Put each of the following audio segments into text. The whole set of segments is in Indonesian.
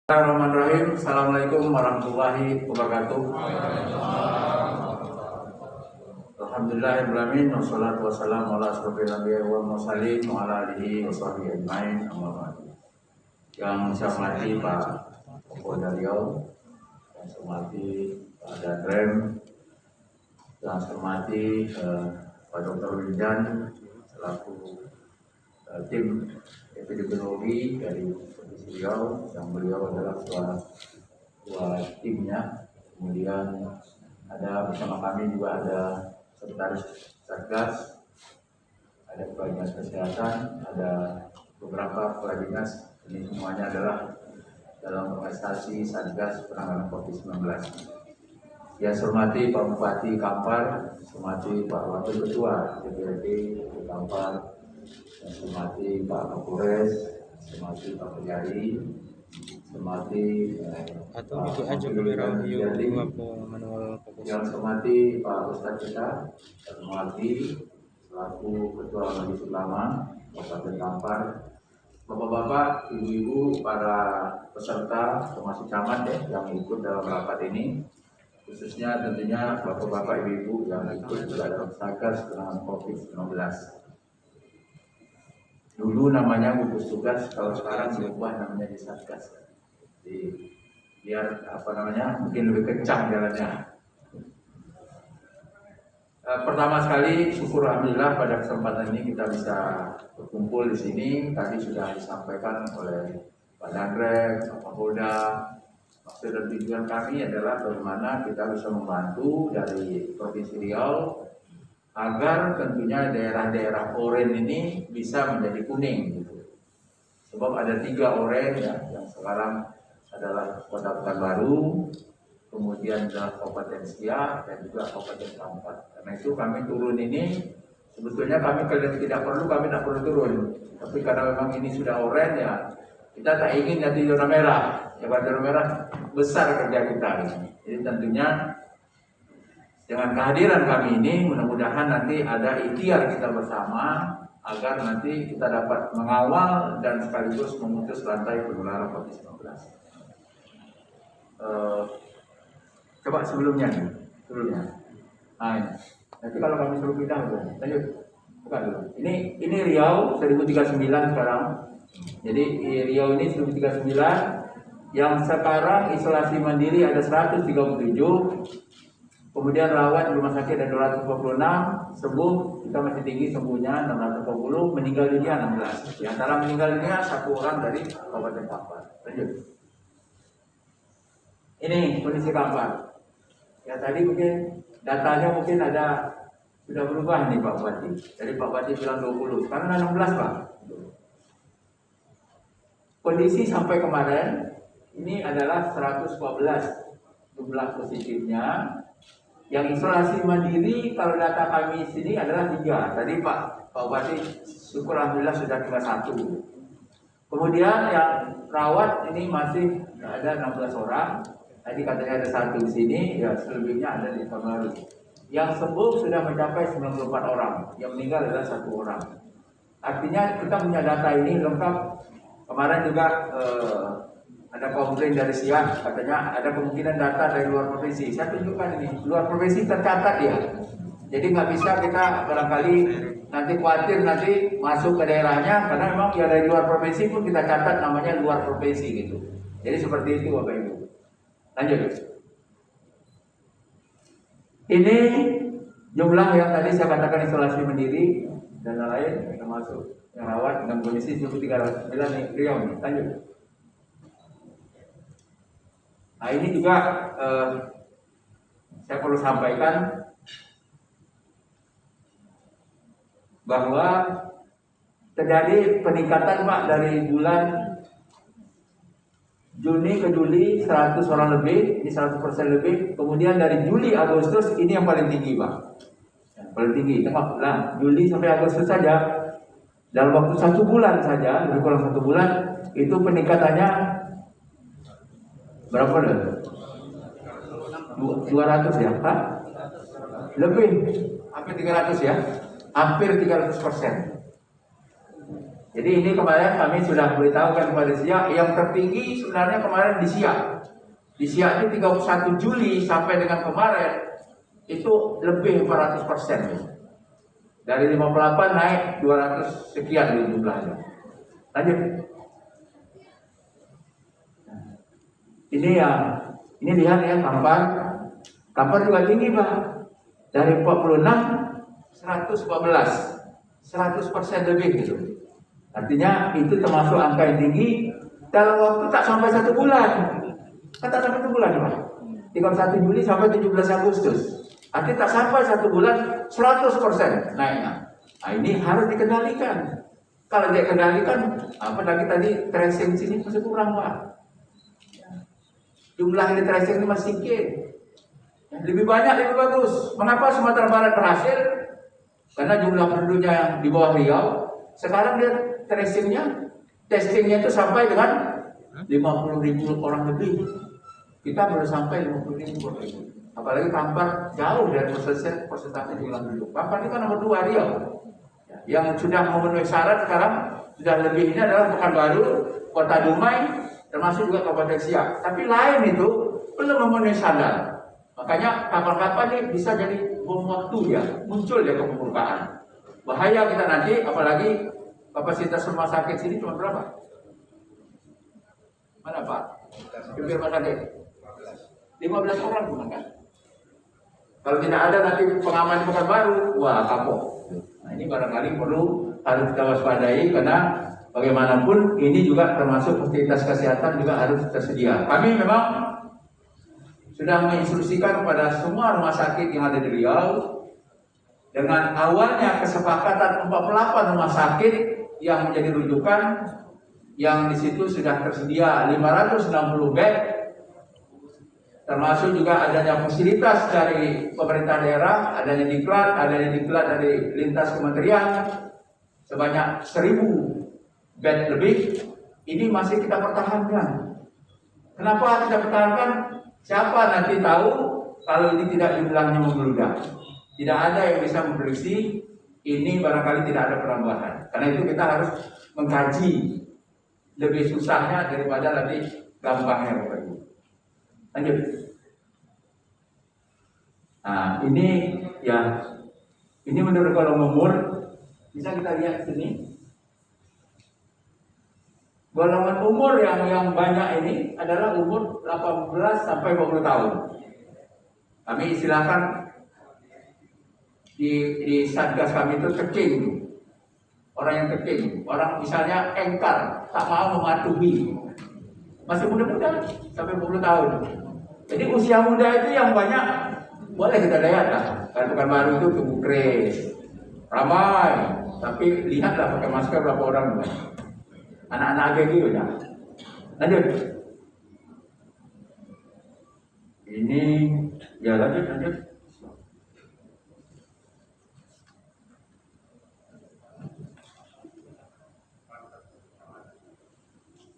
Bismillahirrahmanirrahim. Assalamualaikum warahmatullahi wabarakatuh. Alhamdulillahirrahmanirrahim. Wassalatu wassalamu ala asrofil anbiya'i wal mursalin wa ala alihi wa sahbihi ajmain. Amma ba'du. Yang saya hormati Pak Kapolda Riau, yang saya hormati Pak Danrem, yang saya hormati Pak Dr. Wildan selaku tim epidemiologi dari Provinsi Riau, yang beliau adalah ketua timnya. Kemudian ada bersama kami juga ada sekretaris Satgas, ada kepala dinas kesehatan, ada beberapa kepala dinas. Ini semuanya adalah dalam organisasi Satgas penanganan COVID-19. Yang saya hormati Pak Bupati Kampar, saya hormati Pak Wakil Ketua DPRD Kampar, yang saya hormati Pak Kapolres, saya hormati Pak Pejari, saya hormati atau itu aja kamera video apa manual fokus. Yang saya hormati Pak Ustadz kita, saya hormati selaku Ketua Majelis Ulama Kabupaten Kampar, Bapak-bapak, ibu-ibu, para peserta termasuk camat yang ikut dalam rapat ini, khususnya tentunya bapak-bapak, ibu-ibu yang ikut dalam Satgas penanganan COVID-19. Dulu namanya gugus tugas, kalau sekarang diubah namanya di Satgas. Jadi biar mungkin lebih kencang jalannya. Pertama sekali syukur alhamdulillah pada kesempatan ini kita bisa berkumpul di sini. Tadi sudah disampaikan oleh Pak Danrem, Pak Kapolda. Maksud dan tujuan kami adalah bagaimana kita bisa membantu dari Provinsi Riau agar tentunya daerah-daerah oranye ini bisa menjadi kuning gitu. Sebab ada 3 oranye yang sekarang adalah Kota Pekanbaru, kemudian adalah Kabupaten Siak dan juga Kabupaten Kampar. Karena itu kami turun ini sebetulnya kami kalau tidak perlu turun. Tapi karena memang ini sudah oranye ya, kita tak ingin jadi zona merah. Ya zona merah besar kerja kita. Jadi tentunya dengan kehadiran kami ini mudah-mudahan nanti ada ikhtiar kita bersama agar nanti kita dapat mengawal dan sekaligus memutus rantai penularan COVID-19. Coba sebelumnya. Nah, nanti kalau kami suruh pindah lanjut. Bukan dulu. Ini Riau 1039 sekarang. Jadi Riau ini 1039 yang sekarang isolasi mandiri ada 137. Kemudian rawat di rumah sakit ada 226, sembuh kita masih tinggi, sembuhnya 640, meninggal dunia 16. Di antara meninggal dunia 1 orang dari Kabupaten Kampar. Lanjut. Ini kondisi Kampar. Ya tadi mungkin datanya mungkin ada sudah berubah nih Pak Bupati. Jadi Pak Bupati bilang 20, sekarang 16 Pak. Kondisi sampai kemarin ini adalah 112 jumlah positifnya. Yang isolasi mandiri kalau data kami sini adalah 3. Tadi Pak Bupati syukur alhamdulillah sudah tinggal 1. Kemudian yang rawat ini masih ada 16 orang. Tadi katanya ada 1 di sini, ya selebihnya ada di Pekanbaru. Yang sembuh sudah mencapai 94 orang, yang meninggal adalah 1 orang. Artinya kita punya data ini lengkap. Kemarin juga ada komplain dari Siak, katanya ada kemungkinan data dari luar provinsi. Saya tunjukkan ini, luar provinsi tercatat ya. Jadi nggak bisa kita barangkali nanti khawatir nanti masuk ke daerahnya, karena memang ya dari luar provinsi pun kita catat namanya luar provinsi gitu. Jadi seperti itu Bapak Ibu. Lanjut. Ini jumlah yang tadi saya katakan isolasi mandiri dan lain-lain termasuk yang rawat dengan kondisi 1309 nih, Riau nih. Lanjut. Nah ini juga saya perlu sampaikan bahwa terjadi peningkatan Pak dari bulan Juni ke Juli 100 orang lebih, ini 100% lebih. Kemudian dari Juli Agustus ini yang paling tinggi Pak, yang paling tinggi. Tengok, nah Juli sampai Agustus saja dalam waktu 1 bulan saja, lebih kurang 1 bulan itu peningkatannya berapa deh? 200 ya, Pak? Lebih, hampir 300 ya, hampir 300%. Jadi Jadi ini kemarin kami sudah beritahukan kepada Siak, yang tertinggi sebenarnya kemarin di Siak. Di Siak itu 31 Juli sampai dengan kemarin itu lebih 400%. Dari 58 naik 200 sekian jumlahnya. Lanjut. Ini lihat ya Kampar juga tinggi Pak. Dari 46 114 100% lebih gitu. Artinya itu termasuk angka yang tinggi dalam waktu tak sampai 1 bulan. Kan tak sampai 1 bulan Pak. 31 Juli sampai 17 Agustus. Artinya tak sampai 1 bulan 100% naiknya. Nah ini harus dikendalikan. Kalau dia kendalikan, apalagi tadi tracing sini masih kurang Pak. Jumlah yang di tracing ini masih sedikit. Lebih banyak lebih bagus. Mengapa Sumatera Barat berhasil? Karena jumlah penduduknya yang di bawah Riau. Sekarang dia testingnya itu sampai dengan 50.000 orang lebih. Kita baru sampai 50.000 orang. Apalagi Kampar jauh dari persentase jumlah penduduk. Kampar ini kan nomor 2 Riau. Yang sudah memenuhi syarat sekarang sudah lebih ini adalah Pekanbaru, Kota Dumai, termasuk juga Kabupaten Siak. Tapi lain itu belum memenuhi syarat. Makanya kapal-kapal ini bisa jadi bom waktu ya, muncul ya ke permukaan. Bahaya kita nanti, apalagi kapasitas rumah sakit sini cuma berapa? Mana Pak? Hampir rumah sakit 15 orang cuma kan? Kalau tidak ada nanti pengaman di Pekanbaru, wah kapok. Nah ini barangkali harus kita waspadai karena bagaimanapun ini juga termasuk fasilitas kesehatan juga harus tersedia. Kami memang sudah menginstruksikan kepada semua rumah sakit yang ada di Riau dengan awalnya kesepakatan 48 rumah sakit yang menjadi rujukan yang di situ sudah tersedia 560 bed, termasuk juga adanya fasilitas dari pemerintah daerah, adanya diklat dari lintas kementerian sebanyak 1000 bed lebih. Ini masih kita pertahankan. Kenapa kita pertahankan? Siapa nanti tahu kalau ini tidak jumlahnya membludak. Tidak ada yang bisa memprediksi ini barangkali tidak ada penambahan. Karena itu kita harus mengkaji lebih susahnya daripada nanti gampangnya Bapak Ibu. Lanjut. Nah ini menurut kolom umur bisa kita lihat di sini. Golongan umur yang banyak ini adalah umur 18 sampai 20 tahun. Kami istilahkan di satgas kami itu keking. Orang yang keking, orang misalnya engkar, tak mau mematuhi. Masih muda-muda sampai 20 tahun. Jadi usia muda itu yang banyak boleh kita lihat lah. Karena Pekanbaru itu tubuh kres, ramai. Tapi lihatlah pakai masker berapa orang. Anak-anak AGG udah. Lanjut. Ini ya lanjut.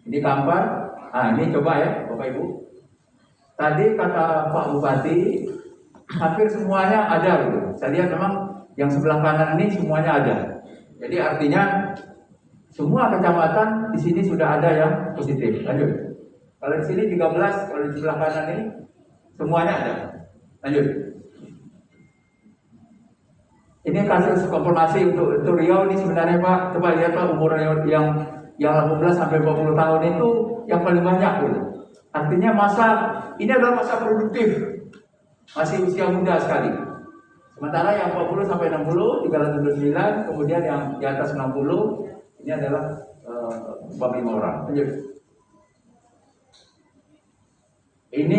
Ini Kampar. Ini coba ya Bapak Ibu. Tadi kata Pak Bupati hampir semuanya ada gitu. Saya lihat memang yang sebelah kanan ini semuanya ada. Jadi artinya semua kecamatan di sini sudah ada yang positif. Lanjut. Kalau di sini 13, kalau di sebelah kanan ini semuanya ada. Lanjut. Ini kasus konfirmasi untuk Riau ini sebenarnya Pak. Coba lihat Pak umur yang 18 sampai 20 tahun itu yang paling banyak gitu. Artinya ini adalah masa produktif. Masih usia muda sekali. Sementara yang 40 sampai 60 329, kemudian yang di atas 60 ini adalah 45 orang. Lanjut. Ini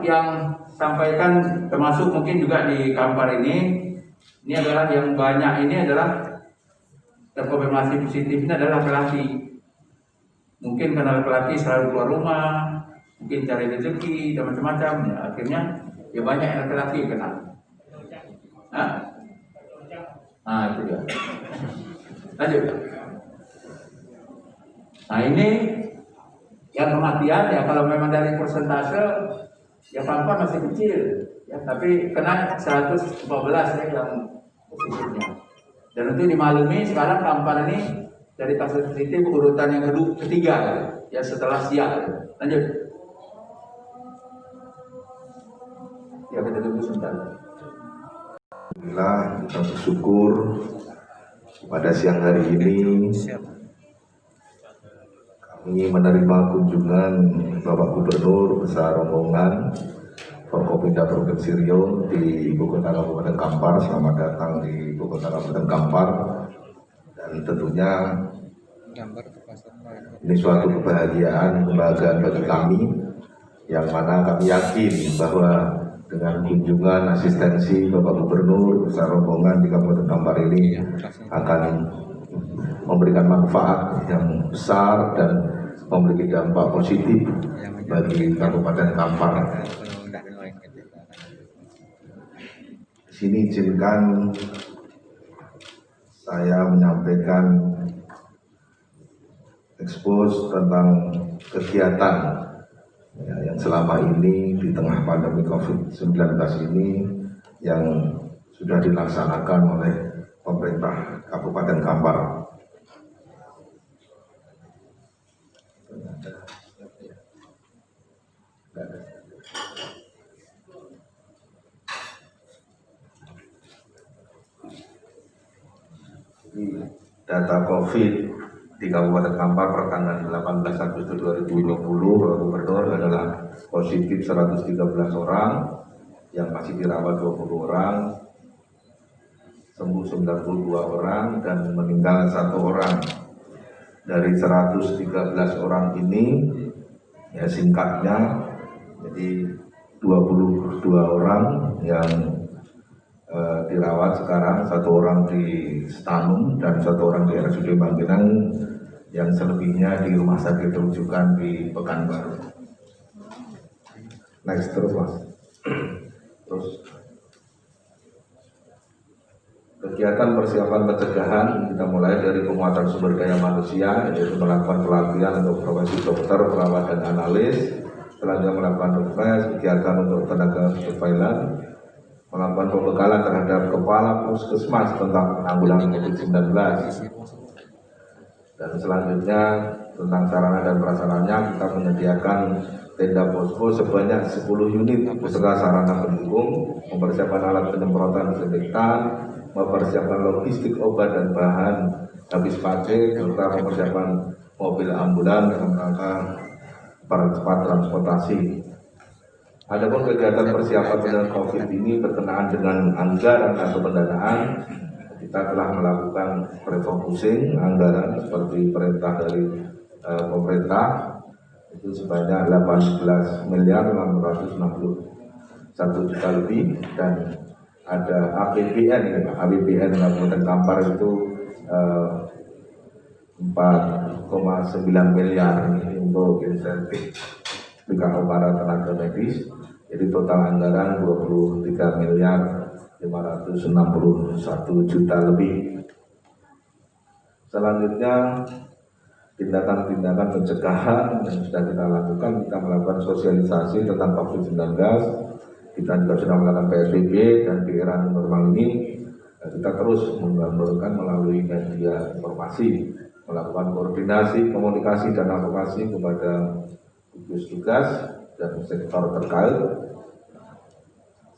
yang sampaikan termasuk mungkin juga di Kampar ini. Ini adalah yang banyak ini adalah terkonfirmasi positif ini adalah laki-laki. Mungkin karena laki-laki selalu keluar rumah, mungkin cari rezeki dan macam-macam. Ya, akhirnya ya banyak yang laki-laki kena. Itu dia. Lanjut. Nah ini yang kematian ya kalau memang dari persentase ya Kampar masih kecil ya, tapi kena 114 ya yang positifnya. Dan itu dimaklumi sekarang Kampar ini dari kasus positif urutan yang ketiga ya setelah siang. Lanjut. Ya kita tunggu sebentar. Alhamdulillah kita bersyukur pada siang hari ini kami menerima kunjungan Bapak Gubernur beserta rombongan Forkopimda Provinsi Riau di Ibu Kota Kabupaten Kampar. Selamat datang di Ibu Kota Kabupaten Kampar, dan tentunya ini suatu kebahagiaan bagi kami, yang mana kami yakin bahwa dengan kunjungan asistensi Bapak Gubernur beserta rombongan di Kabupaten Kampar ini akan memberikan manfaat yang besar dan memiliki dampak positif bagi Kabupaten Kampar. Di sini izinkan saya menyampaikan ekspos tentang kegiatan yang selama ini di tengah pandemi COVID-19 ini yang sudah dilaksanakan oleh pemerintah Kabupaten Kampar. Data COVID di Kabupaten Kampar per tanggal 18 Agustus 2020, Bapak Gubernur adalah positif 113 orang, yang masih dirawat 20 orang, sembuh 92 orang, dan meninggal 1 orang. Dari 113 orang ini, ya singkatnya, jadi 22 orang yang dirawat sekarang, 1 orang di Stanum dan 1 orang di RSUD Bangkinang, yang selebihnya di rumah sakit rujukan di Pekanbaru. Next terus mas. Terus kegiatan persiapan pencegahan kita mulai dari penguatan sumber daya manusia, yaitu melakukan pelatihan untuk profesi dokter, perawat, dan analis. Selanjutnya melakukan refresh, kegiatan untuk tenaga surveillance, melakukan pembekalan terhadap kepala puskesmas tentang penanggulangan COVID-19, dan selanjutnya tentang sarana dan prasarannya kita menyediakan tenda posko sebanyak 10 unit beserta sarana pendukung, mempersiapkan alat penyemprotan disinfektan, mempersiapkan logistik obat dan bahan habis pakai, serta mempersiapkan mobil ambulan dalam rangka percepat transportasi. Adapun kegiatan persiapan dengan COVID ini berkenaan dengan anggaran atau pendanaan, kita telah melakukan refocusing anggaran seperti perintah dari pemerintah itu sebanyak 18 miliar 661 juta lebih, dan ada APBN Kabupaten Kampar itu 4,9 miliar ini untuk insentif bidang para tenaga medis. Jadi total anggaran 23 miliar 561 juta lebih. Selanjutnya tindakan-tindakan pencegahan yang sudah kita lakukan, kita melakukan sosialisasi tentang COVID-19. Kita juga sudah melakukan PSBB, dan di era normal ini kita terus menggambarkan melalui media informasi, melakukan koordinasi, komunikasi, dan advokasi kepada gugus tugas dan sektor terkait.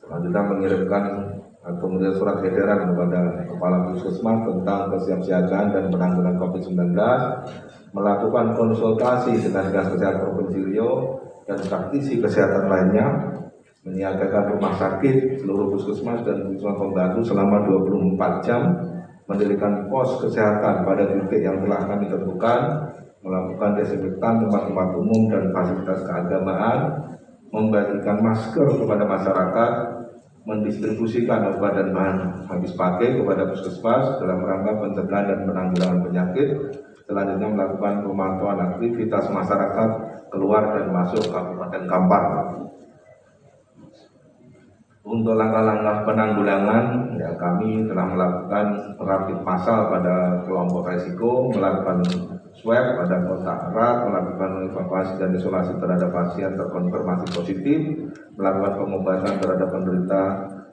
Selanjutnya mengirimkan atau mengirim surat edaran kepada kepala puskesmas tentang kesiapsiagaan dan penanggulangan COVID-19, melakukan konsultasi dengan Dinas Kesehatan Provinsi Riau dan praktisi kesehatan lainnya, menyiagakan rumah sakit, seluruh puskesmas dan puskesmas pembantu selama 24 jam, mendirikan pos kesehatan pada titik yang telah kami tentukan, melakukan desinfektan tempat-tempat umum dan fasilitas keagamaan, membagikan masker kepada masyarakat, mendistribusikan obat dan bahan habis pakai kepada puskesmas dalam rangka pencegahan dan penanggulangan penyakit. Selanjutnya melakukan pemantauan aktivitas masyarakat keluar dan masuk Kabupaten Kampar. Untuk langkah-langkah penanggulangan, ya kami telah melakukan rapid massal pada kelompok resiko, melakukan swab pada kontak erat, melakukan evakuasi dan isolasi terhadap pasien terkonfirmasi positif, melakukan pengobatan terhadap penderita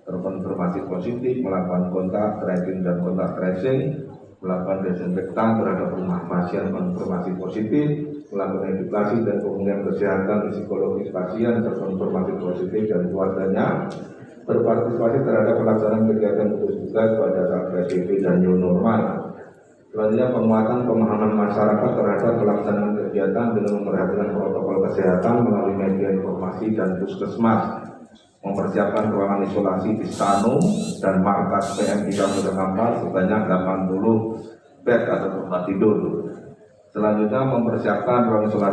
terkonfirmasi positif, melakukan kontak tracing dan kontak tracing, melakukan desinfektan terhadap rumah pasien konfirmasi positif, melakukan edukasi dan pemulihan kesehatan psikologis pasien terkonfirmasi positif dan keluarganya, berpartisipasi terhadap pelaksanaan kegiatan gugus tugas pada saat PSBB dan new normal. Selanjutnya, penguatan pemahaman masyarakat terhadap pelaksanaan kegiatan dengan memperhatikan protokol kesehatan melalui media informasi dan puskesmas, mempersiapkan ruangan isolasi di Stanu dan markas PM 314 sebanyak 80 bed atau tempat tidur. Selanjutnya, mempersiapkan ruang isolasi